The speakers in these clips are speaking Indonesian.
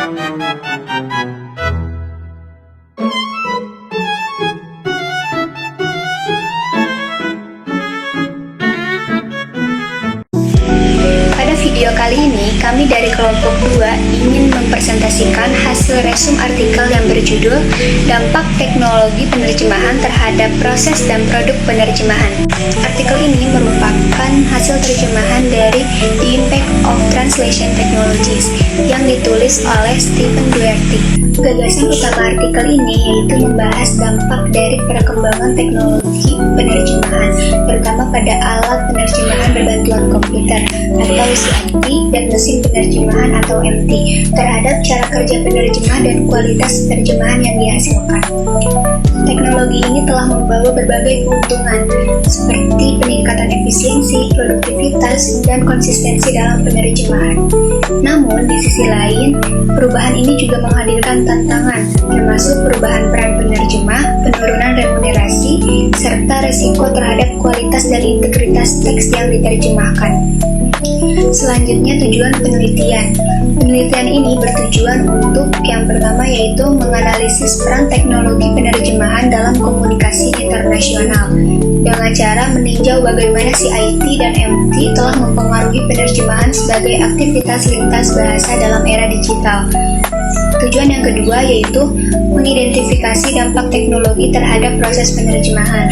Pada video kali ini, kami dari kelompok 2 ingin mempresentasikan hasil resum artikel yang berjudul Dampak Teknologi Penerjemahan Terhadap Proses dan Produk Penerjemahan. Artikel ini merupakan hasil terjemahan dari The Impact of Translation Technologies yang ditulis oleh Stephen Duerty. Gagasan utama artikel ini yaitu membahas dampak dari perkembangan teknologi penerjemahan, terutama pada alat penerjemahan berbantuan komputer atau CMT dan mesin penerjemahan atau MT terhadap cara kerja penerjemah dan kualitas terjemahan yang dihasilkan. Teknologi ini telah membawa berbagai keuntungan seperti peningkatan efisiensi, produktivitas, dan konsistensi dalam penerjemahan. Namun, di sisi lain, perubahan ini juga menghadirkan tantangan, termasuk perubahan peran penerjemah, penurunan remunerasi, serta resiko terhadap kualitas dan integritas teks yang diterjemahkan. Selanjutnya, tujuan penelitian. Penelitian ini bertujuan untuk yang pertama yaitu menganalisis peran teknologi penerjemahan dalam komunikasi internasional dengan cara meninjau bagaimana CIT dan MT telah mempengaruhi penerjemahan sebagai aktivitas lintas bahasa dalam era digital. Tujuan yang kedua yaitu mengidentifikasi dampak teknologi terhadap proses penerjemahan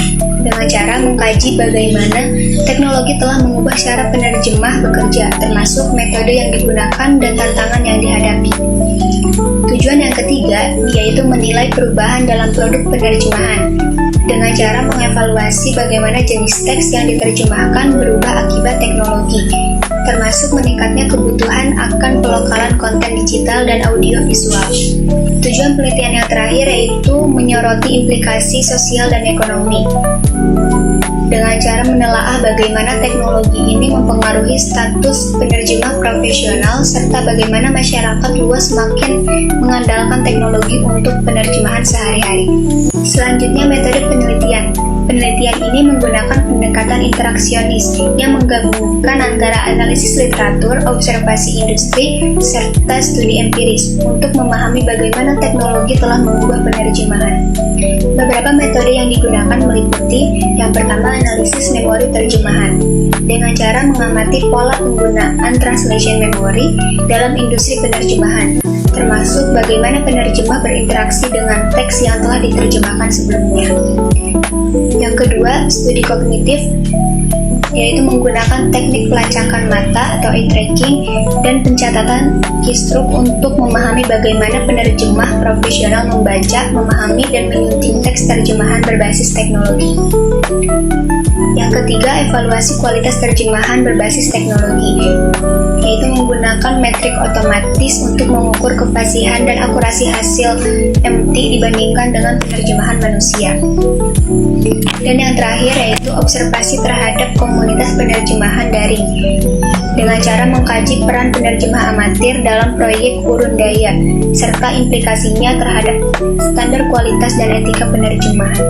dengan cara mengkaji bagaimana teknologi telah mengubah cara penerjemah bekerja, termasuk metode yang digunakan dan tantangan yang dihadapi. Tujuan yang ketiga yaitu menilai perubahan dalam produk penerjemahan dengan cara mengevaluasi bagaimana jenis teks yang diterjemahkan berubah akibat teknologi, termasuk meningkatnya kebutuhan akan pelokalan konten digital dan audiovisual. Tujuan penelitian yang terakhir yaitu menyoroti implikasi sosial dan ekonomi dengan cara menelaah bagaimana teknologi ini mempengaruhi status penerjemah profesional serta bagaimana masyarakat luas semakin mengandalkan teknologi untuk penerjemahan sehari-hari. Selanjutnya, metode penelitian. Penelitian ini menggunakan pendekatan interaksionis yang menggabungkan antara analisis literatur, observasi industri, serta studi empiris untuk memahami bagaimana teknologi telah mengubah penerjemahan. Beberapa metode yang digunakan meliputi yang pertama analisis memori terjemahan dengan cara mengamati pola penggunaan translation memory dalam industri penerjemahan, termasuk bagaimana penerjemah berinteraksi dengan teks yang telah diterjemahkan sebelumnya. Yang kedua, studi kognitif, yaitu menggunakan teknik pelacakan mata atau eye tracking dan pencatatan keystroke untuk memahami bagaimana penerjemah profesional membaca, memahami, dan menyunting teks terjemahan berbasis teknologi. Yang ketiga, evaluasi kualitas terjemahan berbasis teknologi, yaitu menggunakan metrik otomatis untuk mengukur kefasihan dan akurasi hasil MT dibandingkan dengan penerjemahan manusia. Dan yang terakhir yaitu observasi terhadap komunitas penerjemahan daring dengan cara mengkaji peran penerjemah amatir dalam proyek urun daya serta implikasinya terhadap standar kualitas dan etika penerjemahan.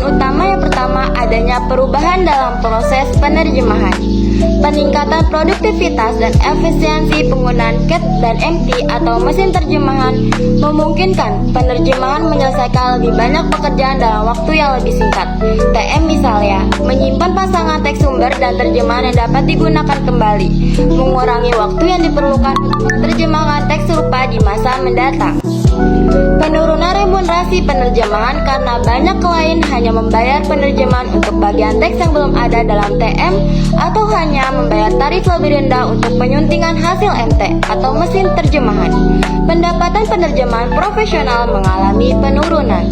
Utama yang pertama adanya perubahan dalam proses penerjemahan. Peningkatan produktivitas dan efisiensi penggunaan CAT dan MT atau mesin terjemahan memungkinkan penerjemahan menyelesaikan lebih banyak pekerjaan dalam waktu yang lebih singkat. TM misalnya, menyimpan pasangan teks sumber dan terjemahan yang dapat digunakan kembali, mengurangi waktu yang diperlukan untuk menerjemahkan teks serupa di masa mendatang. Penurunan remunerasi penerjemahan karena banyak klien hanya membayar penerjemahan untuk bagian teks yang belum ada dalam TM atau hanya membayar tarif lebih rendah untuk penyuntingan hasil MT atau mesin terjemahan. Pendapatan penerjemahan profesional mengalami penurunan.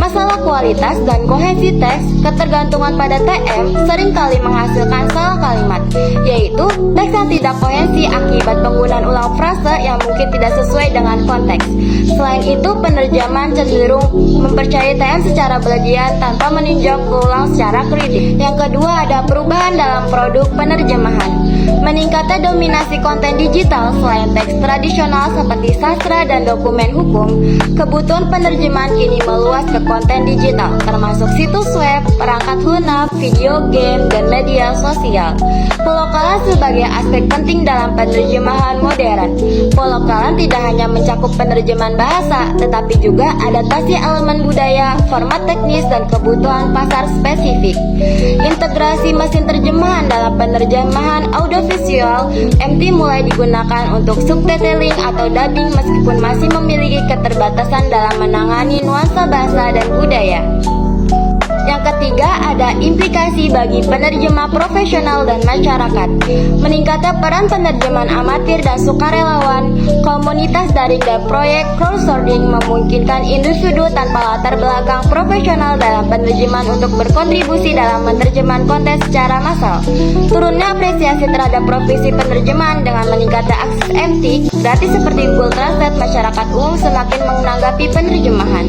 Masalah kualitas dan kohensi teks, ketergantungan pada TM seringkali menghasilkan salah kalimat, yaitu teks yang tidak kohensi akibat penggunaan ulang frase yang mungkin tidak sesuai dengan konteks. Selain itu, penerjemahan cenderung mempercayai TM secara berlebihan tanpa meninjau ulang secara kritis. Yang kedua, ada perubahan dalam produk penerjemahan. Meningkatnya dominasi konten digital selain teks tradisional seperti sastra dan dokumen hukum, kebutuhan penerjemahan kini meluas ke konten digital, termasuk situs web, perangkat lunak, video game, dan media sosial. Pelokalan sebagai aspek penting dalam penerjemahan modern. Pelokalan tidak hanya mencakup penerjemahan bahasa, tetapi juga adaptasi elemen budaya, format teknis, dan kebutuhan pasar spesifik. Integrasi mesin terjemahan dalam penerjemahan audiovisual, MT mulai digunakan untuk subtitling atau dubbing meskipun masih memiliki keterbatasan dalam menangani nuansa bahasa dan budaya. Yang ketiga, ada implikasi bagi penerjemah profesional dan masyarakat. Meningkatnya peran penerjemahan amatir dan sukarelawan, komunitas daring dan proyek crowdsourcing memungkinkan individu tanpa latar belakang profesional dalam penerjemahan untuk berkontribusi dalam menerjemahkan konten secara massal. Turunnya apresiasi terhadap profesi penerjemahan dengan meningkatnya akses MT, berarti seperti Google Translate, masyarakat umum semakin menanggapi penerjemahan.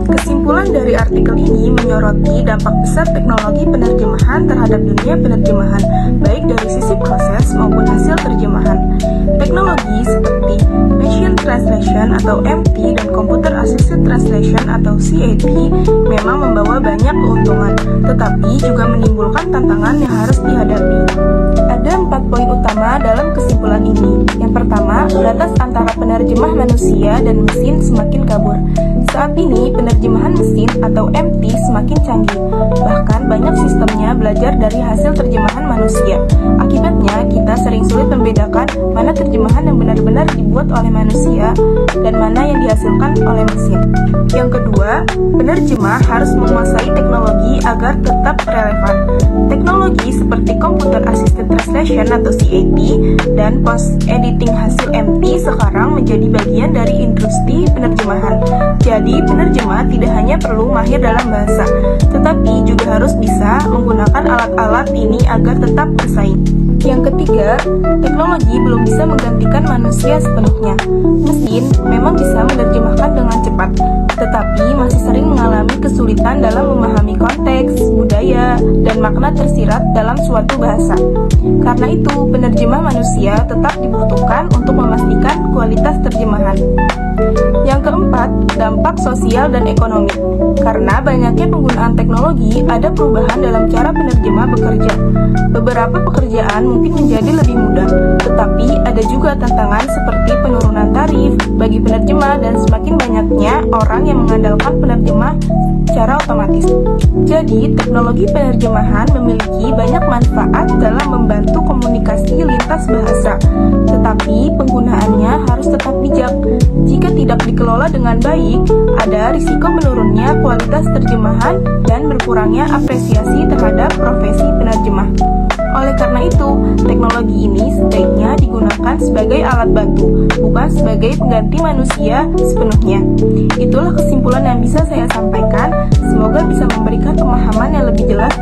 Kesimpulan dari artikel ini menyoroti dampak besar teknologi penerjemahan terhadap dunia penerjemahan, baik dari sisi proses maupun hasil terjemahan. Teknologi seperti Machine Translation atau MT dan Computer Assisted Translation atau CAT memang membawa banyak keuntungan, tetapi juga menimbulkan tantangan yang harus dihadapi. Ada 4 poin utama dalam kesimpulan ini. Yang pertama, batas antara penerjemah manusia dan mesin semakin kabur. Saat ini, penerjemahan mesin atau MT semakin canggih. Bahkan banyak sistemnya belajar dari hasil terjemahan manusia. Akibatnya, kita sering sulit membedakan mana terjemahan yang benar-benar dibuat oleh manusia dan mana yang dihasilkan oleh mesin. Yang kedua, penerjemah harus menguasai teknologi agar tetap relevan. Teknologi seperti Computer Assisted Translation atau CAT dan post-editing hasil MT sekarang menjadi bagian dari industri penerjemahan. Jadi, penerjemah tidak hanya perlu mahir dalam bahasa, tetapi juga harus bisa menggunakan alat-alat ini agar tetap bersaing. Yang ketiga, teknologi belum bisa menggantikan manusia sepenuhnya. Mesin memang bisa menerjemahkan dengan cepat, tetapi masih sering mengalami kesulitan dalam memahami konteks, budaya, dan makna tersirat dalam suatu bahasa. Karena itu, penerjemah manusia tetap dibutuhkan untuk memastikan kualitas terjemahan. Yang keempat, dampak sosial dan ekonomi. Karena banyaknya penggunaan teknologi, ada perubahan dalam cara penerjemah bekerja. Beberapa pekerjaan mungkin menjadi lebih mudah, tetapi ada juga tantangan seperti penurunan tarif bagi penerjemah dan semakin banyaknya orang yang mengandalkan penerjemah secara otomatis. Jadi, teknologi penerjemahan memiliki banyak manfaat dalam membantu komunikasi lintas bahasa, tetapi penggunaannya harus tetap bijak. Jika tidak dikelola dengan baik, ada risiko menurunnya kualitas terjemahan dan berkurangnya apresiasi terhadap profesi penerjemah. Oleh karena itu, teknologi ini sebaiknya digunakan sebagai alat bantu, bukan sebagai pengganti manusia sepenuhnya. Itulah kesimpulan yang bisa saya sampaikan. Semoga bisa memberikan pemahaman yang lebih jelas